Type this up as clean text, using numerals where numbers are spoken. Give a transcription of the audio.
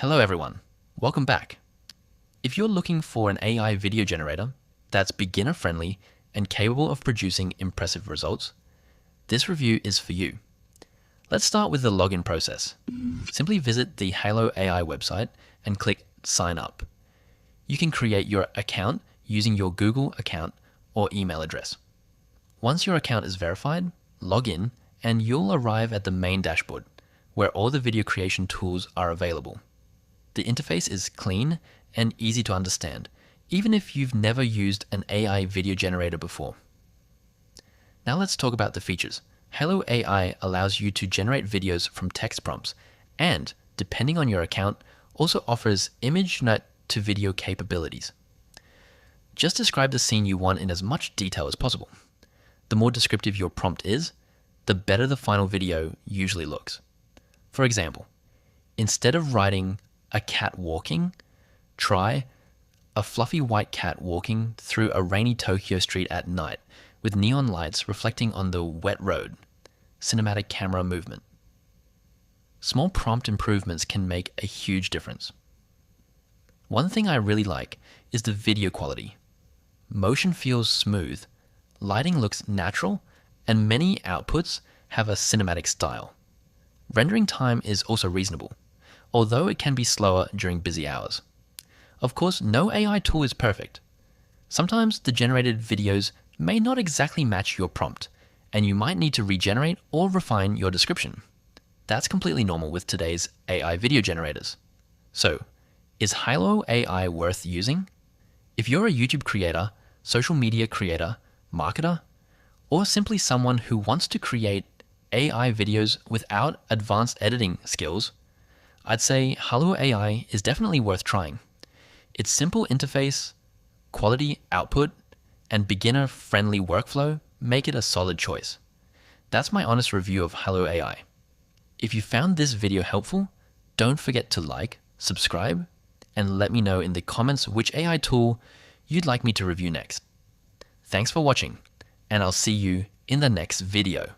Hello everyone, welcome back. If you're looking for an AI video generator that's beginner friendly and capable of producing impressive results, this review is for you. Let's start with the login process. Simply visit the Hailuo AI website and click Sign Up. You can create your account using your Google account or email address. Once your account is verified, log in and you'll arrive at the main dashboard where all the video creation tools are available. The interface is clean and easy to understand, even if you've never used an AI video generator before. Now let's talk about the features. Hailuo AI allows you to generate videos from text prompts and, depending on your account, also offers image to video capabilities. Just describe the scene you want in as much detail as possible. The more descriptive your prompt is, the better the final video usually looks. For example, instead of writing a cat walking, try a fluffy white cat walking through a rainy Tokyo street at night with neon lights reflecting on the wet road. Cinematic camera movement. Small prompt improvements can make a huge difference. One thing I really like is the video quality. Motion feels smooth, lighting looks natural, and many outputs have a cinematic style. Rendering time is also reasonable, although it can be slower during busy hours. Of course, no AI tool is perfect. Sometimes the generated videos may not exactly match your prompt, and you might need to regenerate or refine your description. That's completely normal with today's AI video generators. So, is Hailuo AI worth using? If you're a YouTube creator, social media creator, marketer, or simply someone who wants to create AI videos without advanced editing skills, I'd say Hailuo AI is definitely worth trying. Its simple interface, quality output, and beginner-friendly workflow make it a solid choice. That's my honest review of Hailuo AI. If you found this video helpful, don't forget to like, subscribe, and let me know in the comments which AI tool you'd like me to review next. Thanks for watching, and I'll see you in the next video.